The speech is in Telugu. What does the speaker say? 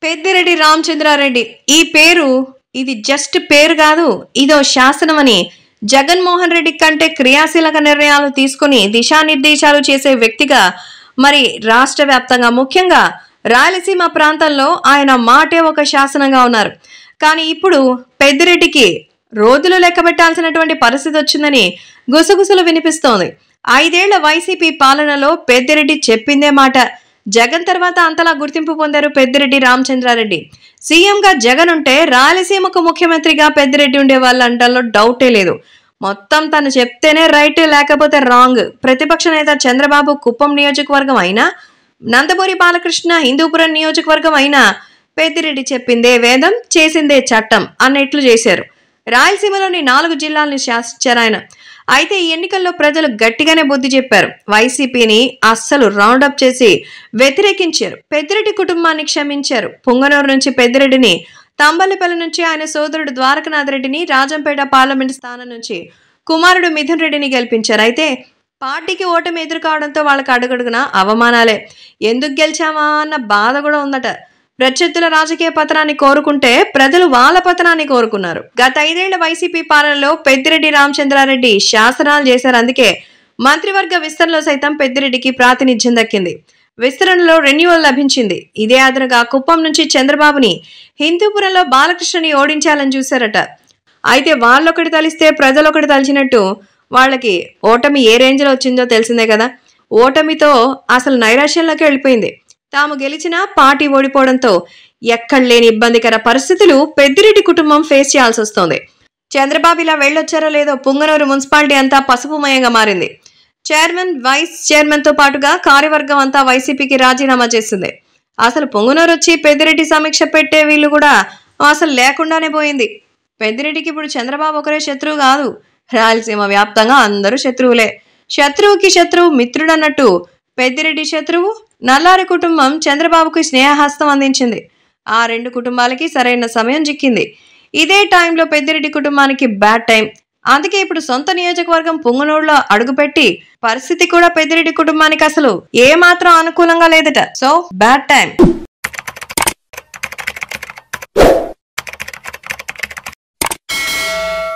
పెద్దిరెడ్డి రామచంద్రారెడ్డి ఈ పేరు ఇది జస్ట్ పేరు కాదు, ఇదో శాసనం అని జగన్మోహన్ రెడ్డి కంటే క్రియాశీలక నిర్ణయాలు తీసుకుని దిశానిర్దేశాలు చేసే వ్యక్తిగా మరి రాష్ట్ర వ్యాప్తంగా ముఖ్యంగా రాయలసీమ ప్రాంతంలో ఆయన మాటే ఒక శాసనంగా ఉన్నారు. కానీ ఇప్పుడు పెద్దిరెడ్డికి రోజులు లెక్కబెట్టాల్సినటువంటి పరిస్థితి వచ్చిందని గుసగుసలు వినిపిస్తోంది. 5 ఏళ్ల వైసీపీ పాలనలో పెద్దిరెడ్డి చెప్పిందే మాట. జగన్ తర్వాత అంతలా గుర్తింపు పొందారు పెద్దిరెడ్డి రామచంద్రారెడ్డి. సీఎంగా జగన్ ఉంటే రాయలసీమకు ముఖ్యమంత్రిగా పెద్దిరెడ్డి ఉండేవాళ్ళు అంటల్లో డౌటే లేదు. మొత్తం తను చెప్తేనే రైట్, లేకపోతే రాంగ్. ప్రతిపక్ష నేత చంద్రబాబు కుప్పం నియోజకవర్గం అయినా, నందమూరి బాలకృష్ణ హిందూపురం నియోజకవర్గం అయినా పెద్దిరెడ్డి చెప్పిందే వేదం, చేసిందే చట్టం అన్నట్లు చేశారు. రాయలసీమలోని 4 జిల్లాలను శాసించారు ఆయన. అయితే ఈ ఎన్నికల్లో ప్రజలు గట్టిగానే బుద్ధి చెప్పారు. వైసీపీని అస్సలు రౌండప్ చేసి వ్యతిరేకించారు. పెద్దిరెడ్డి కుటుంబాన్ని క్షమించారు. పుంగనూరు నుంచి పెద్దిరెడ్డిని, తంబలపల్లి నుంచి ఆయన సోదరుడు ద్వారకనాథ్ రెడ్డిని, రాజంపేట పార్లమెంట్ స్థానం నుంచి కుమారుడు మిథున్ రెడ్డిని గెలిపించారు. అయితే పార్టీకి ఓటమి ఎదుర్కోవడంతో వాళ్ళకి అడుగడుగున అవమానాలే. ఎందుకు గెలిచామా అన్న బాధ కూడా ఉందట. ప్రత్యర్థుల రాజకీయ పతనాన్ని కోరుకుంటే ప్రజలు వాళ్ళ పతనాన్ని కోరుకున్నారు. గత 5 ఏళ్ల వైసీపీ పాలనలో పెద్దిరెడ్డి రామచంద్రారెడ్డి శాసనాలు చేశారు. అందుకే మంత్రివర్గ విస్తరణలో సైతం పెద్దిరెడ్డికి ప్రాతినిధ్యం దక్కింది. విస్తరణలో రెన్యువల్ లభించింది. ఇదే అదనగా కుప్పం నుంచి చంద్రబాబుని, హిందూపురంలో బాలకృష్ణని ఓడించాలని చూశారట. అయితే వాళ్ళొకటి తలిస్తే ప్రజలొకటి తలిచినట్టు వాళ్ళకి ఓటమి ఏ రేంజ్లో వచ్చిందో తెలిసిందే కదా. ఓటమితో అసలు నైరాశ్యంలోకి వెళ్ళిపోయింది. తాము గెలిచినా పార్టీ ఓడిపోవడంతో ఎక్కడ లేని ఇబ్బందికర పరిస్థితులు పెద్దిరెడ్డి కుటుంబం ఫేస్ చేయాల్సి వస్తోంది. చంద్రబాబు ఇలా వెళ్ళొచ్చారో లేదో పుంగనూరు మున్సిపాలిటీ అంతా పసుపుమయంగా మారింది. చైర్మన్, వైస్ చైర్మన్ తో పాటుగా కార్యవర్గం అంతా వైసీపీకి రాజీనామా చేసింది. అసలు పుంగనూరు వచ్చి పెద్దిరెడ్డి సమీక్ష పెట్టే వీళ్ళు కూడా అసలు లేకుండానే పోయింది. పెద్దిరెడ్డికి ఇప్పుడు చంద్రబాబు ఒకరే శత్రువు కాదు, రాయలసీమ వ్యాప్తంగా అందరూ శత్రువులే. శత్రువుకి శత్రువు మిత్రుడు అన్నట్టు పెద్దిరెడ్డి శత్రువు నల్లారి కుటుంబం చంద్రబాబుకి స్నేహహస్తం అందించింది. ఆ 2 కుటుంబాలకి సరైన సమయం చిక్కింది. ఇదే టైంలో పెద్దిరెడ్డి కుటుంబానికి బ్యాడ్ టైం. అందుకే ఇప్పుడు సొంత నియోజకవర్గం పుంగనూరులో అడుగుపెట్టి పరిస్థితి కూడా పెద్దిరెడ్డి కుటుంబానికి అసలు ఏమాత్రం అనుకూలంగా లేదట. So bad time.